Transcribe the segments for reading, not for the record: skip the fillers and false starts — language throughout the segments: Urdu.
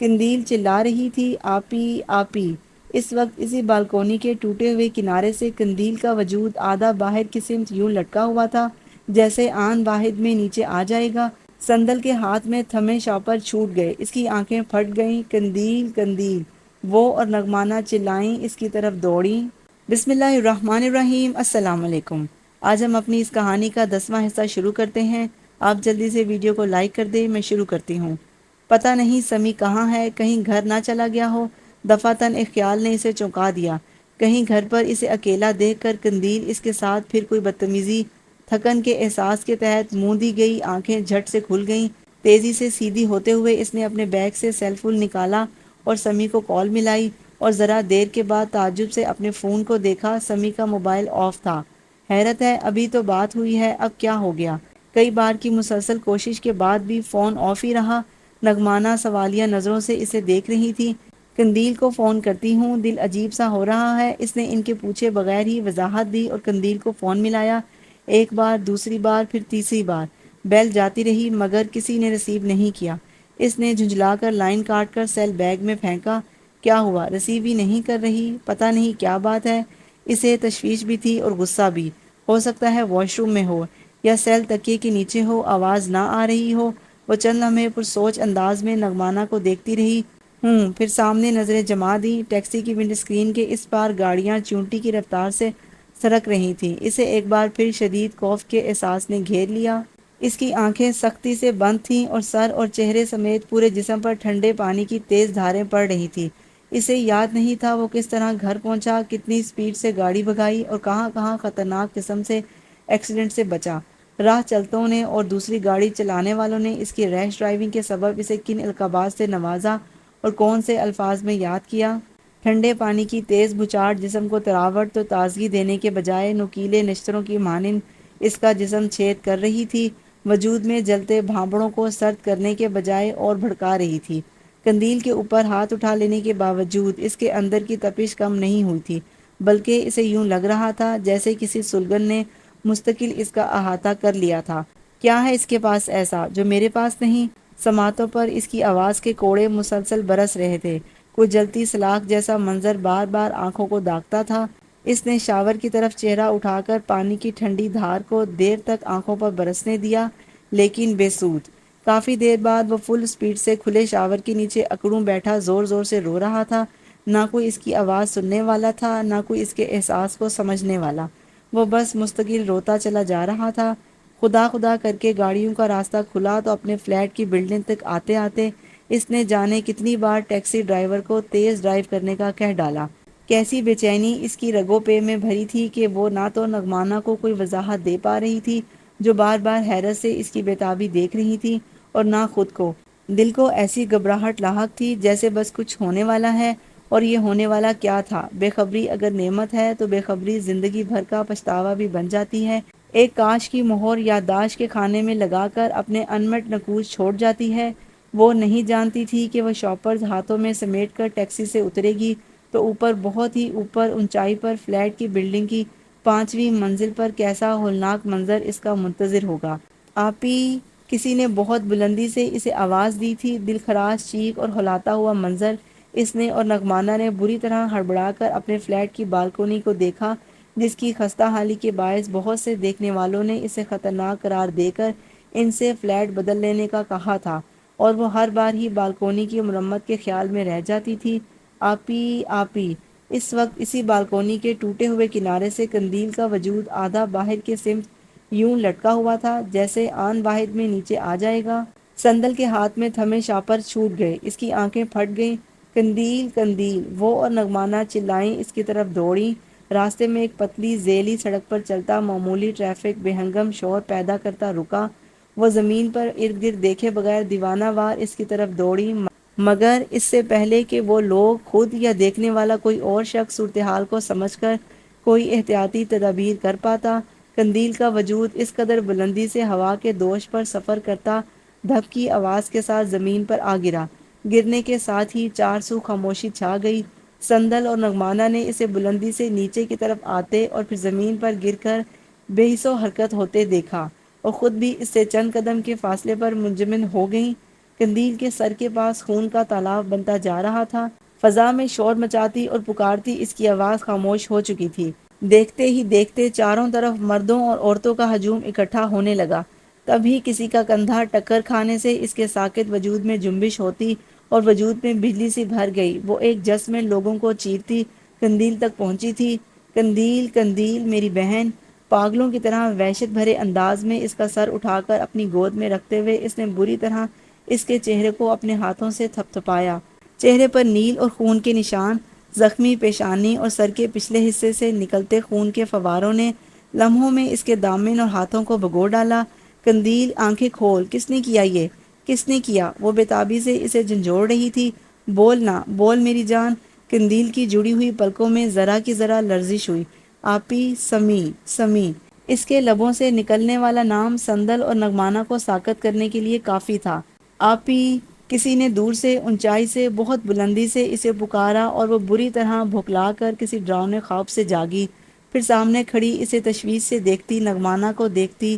قندیل چلا رہی تھی، آپی آپی۔ اس وقت اسی بالکونی کے ٹوٹے ہوئے کنارے سے قندیل کا وجود آدھا باہر کی سمت یوں لٹکا ہوا تھا جیسے آن واحد میں نیچے آ جائے گا۔ سندل کے ہاتھ میں تھمے شاپر چھوٹ گئے، اس کی آنکھیں پھٹ گئیں۔ قندیل قندیل، وہ اور نغمانہ چلائیں اس کی طرف دوڑیں۔ بسم اللہ الرحمن الرحیم۔ السلام علیکم۔ آج ہم اپنی اس کہانی کا 10واں حصہ شروع کرتے ہیں۔ آپ جلدی سے ویڈیو کو لائک کر دیں، میں شروع کرتی ہوں۔ پتہ نہیں سمی کہاں ہے، کہیں گھر نہ چلا گیا ہو۔ دفعتاً ایک خیال نے اسے چونکا دیا، کہیں گھر پر اسے اکیلا دیکھ کر قندیل اس کے ساتھ پھر کوئی بدتمیزی۔ تھکن کے احساس کے تحت موندی گئی آنکھیں جھٹ سے کھل گئیں۔ تیزی سے سیدھی ہوتے ہوئے اس نے اپنے بیگ سے سیل فون نکالا اور سمی کو کال ملائی، اور ذرا دیر کے بعد تعجب سے اپنے فون کو دیکھا، سمی کا موبائل آف تھا۔ حیرت ہے، ابھی تو بات ہوئی ہے، اب کیا ہو گیا؟ کئی بار کی مسلسل کوشش کے بعد بھی فون آف ہی رہا۔ نغمانہ سوالیہ نظروں سے اسے دیکھ رہی تھی۔ قندیل کو فون کرتی ہوں، دل عجیب سا ہو رہا ہے۔ اس نے ان کے پوچھے بغیر ہی وضاحت دی اور قندیل کو فون ملایا۔ ایک بار، دوسری بار، پھر تیسری بار بیل جاتی رہی مگر کسی نے ریسیو نہیں کیا۔ اس نے جھنجھلا کر لائن کاٹ کر سیل بیگ میں پھینکا۔ کیا ہوا؟ ریسیو ہی نہیں کر رہی، پتہ نہیں کیا بات ہے۔ اسے تشویش بھی تھی اور غصہ بھی۔ ہو سکتا ہے واش روم میں ہو یا سیل تکیے کے نیچے ہو، آواز نہ آ رہی ہو۔ وہ چند لمحے پرسوچ انداز میں نغمانہ کو دیکھتی رہی، پھر سامنے نظریں جما دیں۔ ٹیکسی کی ونڈو اسکرین کے اس پار گاڑیاں چونٹی کی رفتار سے سرک رہی تھیں۔ اسے ایک بار پھر شدید خوف کے احساس نے گھیر لیا۔ اس کی آنکھیں سختی سے بند تھیں اور سر اور چہرے سمیت پورے جسم پر ٹھنڈے پانی کی تیز دھاریں پڑ رہی تھیں۔ اسے یاد نہیں تھا وہ کس طرح گھر پہنچا، کتنی سپیڈ سے گاڑی بھگائی اور کہاں کہاں خطرناک قسم سے ایکسیڈنٹ سے بچا۔ راہ چلتوں نے اور دوسری گاڑی چلانے والوں نے اس کی ریش ڈرائیونگ کے سبب اسے کن القابات سے نوازا اور کون سے الفاظ میں یاد کیا۔ ٹھنڈے پانی کی تیز بچھاڑ جسم کو تراوٹ تو تازگی دینے کے بجائے نوکیلے نشتروں کی مانند اس کا جسم چھید کر رہی تھی، وجود میں جلتے بھانبڑوں کو سرد کرنے کے بجائے اور بھڑکا رہی تھی۔ قندیل کے اوپر ہاتھ اٹھا لینے کے باوجود اس کے اندر کی تپش کم نہیں ہوئی تھی، بلکہ اسے یوں لگ رہا تھا جیسے کسی سلگن نے مستقل اس کا احاطہ کر لیا تھا۔ کیا ہے اس کے پاس ایسا جو میرے پاس نہیں؟ سماعتوں پر اس کی آواز کے کوڑے مسلسل برس رہے تھے۔ کوئی جلتی سلاخ جیسا منظر بار بار آنکھوں کو داغتا تھا۔ اس نے شاور کی طرف چہرہ اٹھا کر پانی کی ٹھنڈی دھار کو دیر تک آنکھوں پر برسنے دیا، لیکن بے سود۔ کافی دیر بعد وہ فل سپیڈ سے کھلے شاور کے نیچے اکڑوں بیٹھا زور زور سے رو رہا تھا۔ نہ کوئی اس کی آواز سننے والا تھا، نہ کوئی اس کے احساس کو سمجھنے والا۔ وہ بس مستقل روتا چلا جا رہا تھا۔ خدا خدا کر کے گاڑیوں کا راستہ کھلا تو اپنے فلیٹ کی بلڈنگ تک آتے آتے اس نے جانے کتنی بار ٹیکسی ڈرائیور کو تیز ڈرائیو کرنے کا کہہ ڈالا۔ کیسی بے چینی اس کی رگوں پہ میں بھری تھی کہ وہ نہ تو نغمانہ کو کوئی وضاحت دے پا رہی تھی جو بار بار حیرت سے اس کی بےتابی دیکھ رہی تھی، اور نہ خود کو۔ دل کو ایسی گھبراہٹ لاحق تھی جیسے بس کچھ ہونے والا ہے، اور یہ ہونے والا کیا تھا؟ بے خبری اگر نعمت ہے تو بے خبری زندگی بھر کا پچھتاوا بھی بن جاتی ہے۔ ایک کاش کی مہر یادداشت کے خانے میں لگا کر اپنے انمٹ نقوش چھوڑ جاتی ہے۔ وہ نہیں جانتی تھی کہ وہ شاپرز ہاتھوں میں سمیٹ کر ٹیکسی سے اترے گی تو اوپر، بہت ہی اوپر اونچائی پر فلیٹ کی بلڈنگ کی 5ویں منزل پر کیسا ہولناک منظر اس کا منتظر ہوگا۔ آپی، کسی نے بہت بلندی سے اسے آواز دی تھی۔ دل خراش چیخ اور ہلاتا ہوا منظر۔ اس نے اور نغمانہ نے بری طرح ہڑبڑا کر اپنے فلیٹ کی بالکونی کو دیکھا، جس کی خستہ حالی کے باعث بہت سے دیکھنے والوں نے اسے خطرناک قرار دے کر ان سے فلیٹ بدل لینے کا کہا تھا، اور وہ ہر بار ہی بالکونی کی مرمت کے خیال میں رہ جاتی تھی۔ آپی آپی۔ اس وقت اسی بالکونی کے ٹوٹے ہوئے کنارے سے قندیل کا وجود آدھا باہر کی سمت یوں لٹکا ہوا تھا جیسے آن واحد میں نیچے آ جائے گا۔ سندل کے ہاتھ میں تھمے شاپر چھوٹ گئے، اس کی آنکھیں پھٹ گئیں۔ قندیل قندیل، وہ اور نغمانہ چلائیں اس کی طرف دوڑیں۔ راستے میں ایک پتلی ذیلی سڑک پر چلتا معمولی ٹریفک بے ہنگم شور پیدا کرتا رکا۔ وہ زمین پر ارد گرد دیکھے بغیر دیوانہ وار اس کی طرف دوڑیں، مگر اس سے پہلے کہ وہ لوگ، خود یا دیکھنے والا کوئی اور شخص صورتحال کو سمجھ کر کوئی احتیاطی تدابیر کر پاتا، قندیل کا وجود اس قدر بلندی سے ہوا کے دوش پر سفر کرتا دھپ کی آواز کے ساتھ زمین پر آ گرا۔ گرنے کے ساتھ ہی چار سو خاموشی چھا گئی۔ سندل اور نغمانہ نے اسے بلندی سے نیچے کی طرف آتے اور پھر زمین پر گر کر بے حس و حرکت ہوتے دیکھا، اور خود بھی اس سے چند قدم کے فاصلے پر منجمد ہو گئیں۔ قندیل کے سر کے پاس خون کا تالاب بنتا جا رہا تھا۔ فضا میں شور مچاتی اور پکارتی اس کی آواز خاموش ہو چکی تھی۔ دیکھتے ہی دیکھتے چاروں طرف مردوں اور عورتوں کا ہجوم اکٹھا ہونے لگا۔ تبھی کسی کا کندھا ٹکر کھانے سے اس کے ساکت وجود میں جنبش ہوتی اور وجود میں بجلی سی بھر گئی۔ وہ ایک جس میں لوگوں کو چیرتی قندیل تک پہنچی تھی۔ قندیل، قندیل، میری بہن! پاگلوں کی طرح وحشت بھرے انداز میں اس کا سر اٹھا کر اپنی گود میں رکھتے ہوئے اس نے بری طرح اس کے چہرے کو اپنے ہاتھوں سے تھپ تھپایا۔ چہرے پر نیل اور خون کے نشان، زخمی پیشانی اور سر کے پچھلے حصے سے نکلتے خون کے فواروں نے لمحوں میں اس کے دامن اور ہاتھوں کو بھگو ڈالا۔ قندیل، آنکھیں کھول! کس نے کیا یہ؟ کس نے کیا؟ وہ بے تابی سے اسے جھنجھوڑ رہی تھی۔ بول نا، بول میری جان! قندیل کی جڑی ہوئی پلکوں میں ذرا کی ذرا لرزش ہوئی۔ آپی، سمیع، سمیع! اس کے لبوں سے نکلنے والا نام سندل اور نگمانا کو ساکت کرنے کے لیے کافی تھا۔ آپی! کسی نے دور سے، اونچائی سے، بہت بلندی سے اسے پکارا اور وہ بری طرح بھوکلا کر کسی ڈراؤنے خواب سے جاگی۔ پھر سامنے کھڑی اسے تشویش سے دیکھتی نگمانا کو دیکھتی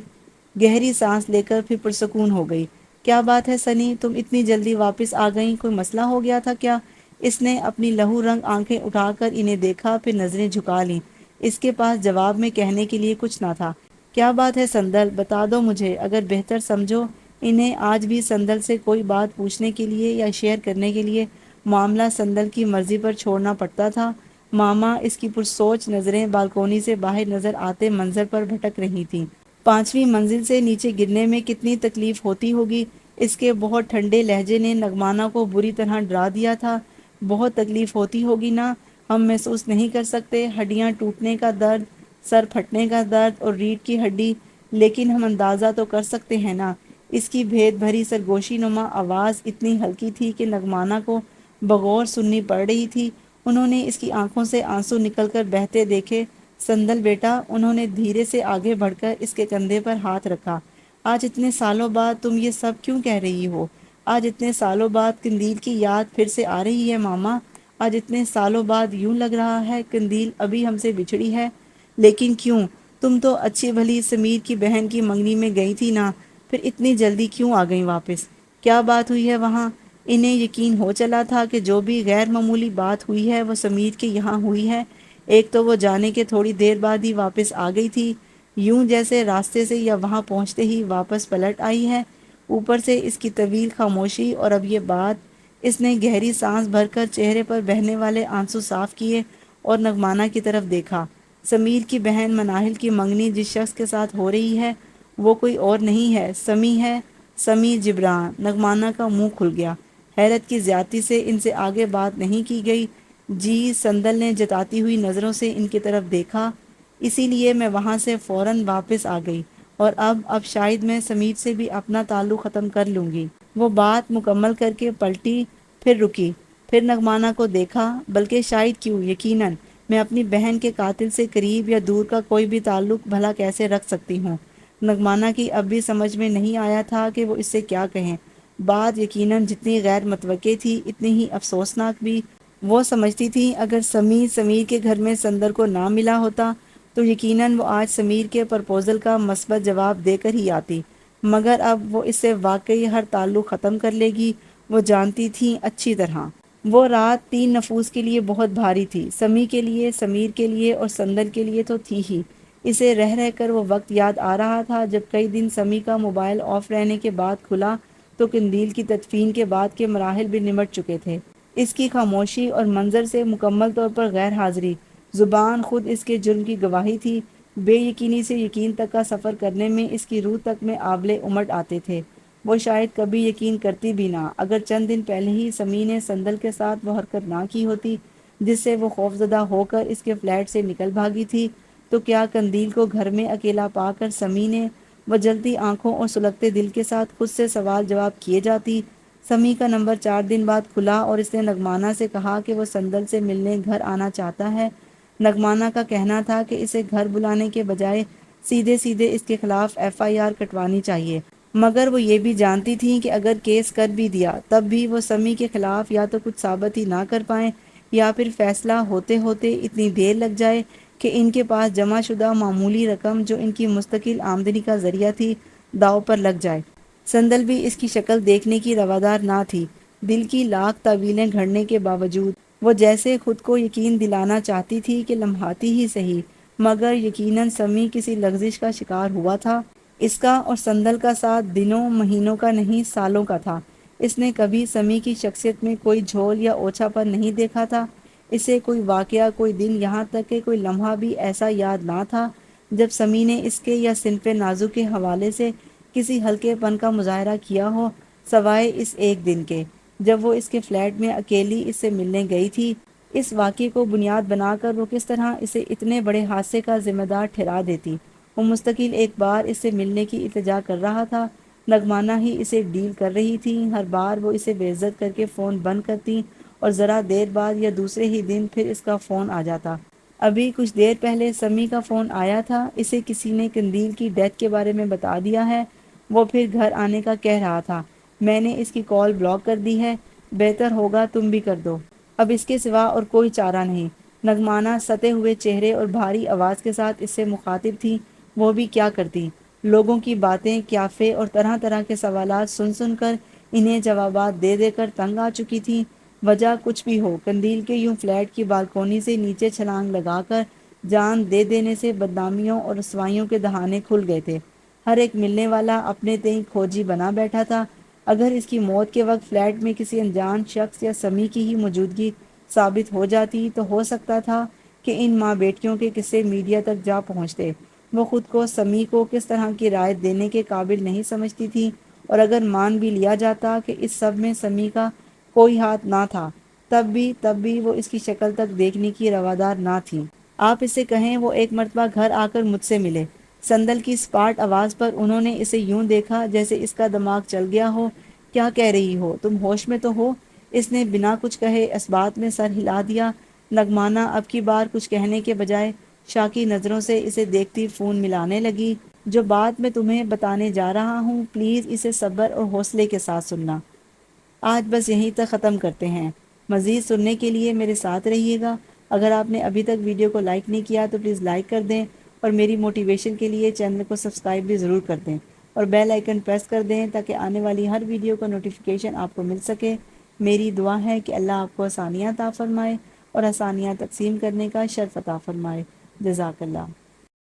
گہری سانس لے کر پھر پرسکون ہو گئی۔ کیا بات ہے سنی، تم اتنی جلدی واپس آ گئیں؟ کوئی مسئلہ ہو گیا تھا کیا؟ اس نے اپنی لہو رنگ آنکھیں اٹھا کر انہیں دیکھا، پھر نظریں جھکا لیں۔ اس کے پاس جواب میں کہنے کے لیے کچھ نہ تھا۔ کیا بات ہے سندل، بتا دو مجھے، اگر بہتر سمجھو۔ انہیں آج بھی سندل سے کوئی بات پوچھنے کے لیے یا شیئر کرنے کے لیے معاملہ سندل کی مرضی پر چھوڑنا پڑتا تھا۔ ماما! اس کی پرسوچ نظریں بالکونی سے باہر نظر آتے منظر پر بھٹک رہی تھیں۔ 5ویں منزل سے نیچے گرنے میں کتنی تکلیف ہوتی ہوگی؟ اس کے بہت ٹھنڈے لہجے نے نگمانا کو بری طرح ڈرا دیا تھا۔ بہت تکلیف ہوتی ہوگی نا؟ ہم محسوس نہیں کر سکتے ہڈیاں ٹوٹنے کا درد، سر پھٹنے کا درد اور ریڑھ کی ہڈی، لیکن ہم اندازہ تو کر سکتے ہیں نا۔ اس کی بھید بھری سرگوشی نما آواز اتنی ہلکی تھی کہ نگمانا کو بغور سننی پڑ رہی تھی۔ انہوں نے اس کی آنکھوں سے آنسو نکل کر بہتے دیکھے۔ سندل بیٹا! انہوں نے دھیرے سے آگے بڑھ کر اس کے کندھے پر ہاتھ رکھا۔ آج اتنے سالوں بعد تم یہ سب کیوں کہہ رہی ہو؟ آج اتنے سالوں بعد قندیل کی یاد پھر سے آ رہی ہے ماما؟ آج اتنے سالوں بعد یوں لگ رہا ہے قندیل ابھی ہم سے بچھڑی ہے؟ لیکن کیوں؟ تم تو اچھی بھلی سمیر کی بہن کی منگنی میں گئی تھی نا، پھر اتنی جلدی کیوں آ گئیں واپس؟ کیا بات ہوئی ہے وہاں؟ انہیں یقین ہو چلا تھا کہ جو بھی غیر معمولی بات ہوئی ہے وہ سمیر کے یہاں ہوئی ہے۔ ایک تو وہ جانے کے تھوڑی دیر بعد ہی واپس آ گئی تھی، یوں جیسے راستے سے یا وہاں پہنچتے ہی واپس پلٹ آئی ہے۔ اوپر سے اس کی طویل خاموشی اور اب یہ بات۔ اس نے گہری سانس بھر کر چہرے پر بہنے والے آنسو صاف کیے اور نگمانا کی طرف دیکھا۔ سمیر کی بہن مناہل کی منگنی جس شخص کے ساتھ ہو رہی ہے وہ کوئی اور نہیں ہے، سمیع ہے۔ سمیع جبران! نگمانا کا منہ کھل گیا۔ حیرت کی زیادتی سے ان سے آگے بات نہیں کی گئی۔ جی، سندل نے جتاتی ہوئی نظروں سے ان کی طرف دیکھا۔ اسی لیے میں وہاں سے فوراً واپس آ گئی اور اب شاید میں سمیر سے بھی اپنا تعلق ختم کر لوں گی۔ وہ بات مکمل کر کے پلٹی، پھر رکی، پھر نگمانا کو دیکھا۔ بلکہ شاید کیوں، یقیناً میں اپنی بہن کے قاتل سے قریب یا دور کا کوئی بھی تعلق بھلا کیسے رکھ سکتی ہوں؟ نگمانا کی اب بھی سمجھ میں نہیں آیا تھا کہ وہ اس سے کیا کہیں۔ بات یقیناً جتنی غیر متوقع تھی اتنی ہی افسوسناک بھی۔ وہ سمجھتی تھی اگر سمیر کے گھر میں سندر کو نہ ملا ہوتا تو یقیناً وہ آج سمیر کے پرپوزل کا مثبت جواب دے کر ہی آتی، مگر اب وہ اس سے واقعی ہر تعلق ختم کر لے گی۔ وہ جانتی تھیں اچھی طرح۔ وہ رات 3 نفوس کے لیے بہت بھاری تھی، سمیع کے لیے، سمیر کے لیے اور سندر کے لیے تو تھی ہی۔ اسے رہ رہ کر وہ وقت یاد آ رہا تھا جب کئی دن سمیع کا موبائل آف رہنے کے بعد کھلا تو قندیل کی تدفین کے بعد کے مراحل بھی نمٹ چکے تھے۔ اس کی خاموشی اور منظر سے مکمل طور پر غیر حاضری، زبان خود اس کے جرم کی گواہی تھی۔ بے یقینی سے یقین تک کا سفر کرنے میں اس کی روح تک میں آبلے امٹ آتے تھے۔ وہ شاید کبھی یقین کرتی بھی نہ، اگر چند دن پہلے ہی سمیع نے سندل کے ساتھ وہ حرکت نہ کی ہوتی جس سے وہ خوفزدہ ہو کر اس کے فلیٹ سے نکل بھاگی تھی، تو کیا قندیل کو گھر میں اکیلا پا کر سمیع نے وہ جلتی آنکھوں اور سلگتے دل کے ساتھ خود سے سوال جواب کیے جاتی؟ سمیع کا نمبر 4 دن بعد کھلا اور اس نے نگمانا سے کہا کہ وہ سندل سے ملنے گھر آنا چاہتا ہے۔ نگمانا کا کہنا تھا کہ اسے گھر بلانے کے بجائے سیدھے سیدھے اس کے خلاف FIR کٹوانی چاہیے، مگر وہ یہ بھی جانتی تھیں کہ اگر کیس کر بھی دیا تب بھی وہ سمیع کے خلاف یا تو کچھ ثابت ہی نہ کر پائیں یا پھر فیصلہ ہوتے ہوتے اتنی دیر لگ جائے کہ ان کے پاس جمع شدہ معمولی رقم جو ان کی مستقل آمدنی کا ذریعہ تھی داؤ پر لگ جائے۔ سندل بھی اس کی شکل دیکھنے کی روادار نہ تھی۔ دل کی لاکھ تعویلیں گھڑنے کے باوجود وہ جیسے خود کو یقین دلانا چاہتی تھی کہ لمحاتی ہی صحیح، مگر یقیناً سمیع کسی لغزش کا شکار ہوا تھا۔ اس کا اور سندل کا ساتھ دنوں مہینوں کا نہیں، سالوں کا تھا۔ اس نے کبھی سمیع کی شخصیت میں کوئی جھول یا اوچھا پن نہیں دیکھا تھا۔ اسے کوئی واقعہ، کوئی دن، یہاں تک کہ کوئی لمحہ بھی ایسا یاد نہ تھا جب سمیع نے اس کے یا صنف نازک کے حوالے سے کسی ہلکے پن کا مظاہرہ کیا ہو، سوائے اس ایک دن کے جب وہ اس کے فلیٹ میں اکیلی اس سے ملنے گئی تھی۔ اس واقعے کو بنیاد بنا کر وہ کس طرح اسے اتنے بڑے حادثے کا ذمہ دار ٹھہرا دیتی۔ وہ مستقل ایک بار اس سے ملنے کی التجا کر رہا تھا، نگمانہ ہی اسے ڈیل کر رہی تھی۔ ہر بار وہ اسے بے عزت کر کے فون بند کرتی اور ذرا دیر بعد یا دوسرے ہی دن پھر اس کا فون آ جاتا۔ ابھی کچھ دیر پہلے سمیع کا فون آیا تھا، اسے کسی نے قندیل کی ڈیتھ کے بارے میں بتا دیا ہے، وہ پھر گھر آنے کا کہہ رہا تھا۔ میں نے اس کی کال بلاک کر دی ہے، بہتر ہوگا تم بھی کر دو۔ اب اس کے سوا اور کوئی چارہ نہیں۔ نگمانہ ستے ہوئے چہرے اور بھاری آواز کے ساتھ اس سے مخاطب تھی۔ وہ بھی کیا کرتی؟ لوگوں کی باتیں، قیافے اور طرح طرح کے سوالات سن سن کر، انہیں جوابات دے دے کر تنگ آ چکی تھی۔ وجہ کچھ بھی ہو، قندیل کے یوں فلیٹ کی بالکونی سے نیچے چھلانگ لگا کر جان دے دینے سے بدنامیوں اور رسوائیوں کے دہانے کھل گئے تھے۔ ہر ایک ملنے والا اپنے تئیں کھوجی بنا بیٹھا تھا۔ اگر اس کی موت کے وقت فلیٹ میں کسی انجان شخص یا سمیع کی ہی موجودگی ثابت ہو جاتی تو ہو سکتا تھا کہ ان ماں بیٹیوں کے قصے میڈیا تک جا پہنچتے۔ وہ خود کو سمیع کو کس طرح کی رائے دینے کے قابل نہیں سمجھتی تھی، اور اگر مان بھی لیا جاتا کہ اس سب میں سمیع کا کوئی ہاتھ نہ تھا، تب بھی وہ اس کی شکل تک دیکھنے کی روادار نہ تھی۔ آپ اس سے کہیں وہ ایک مرتبہ گھر آ کر مجھ سے ملے۔ سندل کی سپاٹ آواز پر انہوں نے اسے یوں دیکھا جیسے اس کا دماغ چل گیا ہو۔ کیا کہہ رہی ہو؟ تم ہوش میں تو ہو؟ اس نے بنا کچھ کہے اس بات میں سر ہلا دیا۔ نگمانہ اب کی بار کچھ کہنے کے بجائے شاکی نظروں سے اسے دیکھتی فون ملانے لگی۔ جو بات میں تمہیں بتانے جا رہا ہوں، پلیز اسے صبر اور حوصلے کے ساتھ سننا۔ آج بس یہیں تک ختم کرتے ہیں، مزید سننے کے لیے میرے ساتھ رہیے گا۔ اگر آپ نے ابھی تک ویڈیو کو لائک نہیں کیا تو پلیز لائک کر دیں، اور میری موٹیویشن کے لیے چینل کو سبسکرائب بھی ضرور کر دیں، اور بیل آئیکن پریس کر دیں تاکہ آنے والی ہر ویڈیو کا نوٹیفیکیشن آپ کو مل سکے۔ میری دعا ہے کہ اللہ آپ کو آسانیاں عطا فرمائے اور آسانیاں تقسیم کرنے کا شرف عطا فرمائے۔ جزاک اللہ۔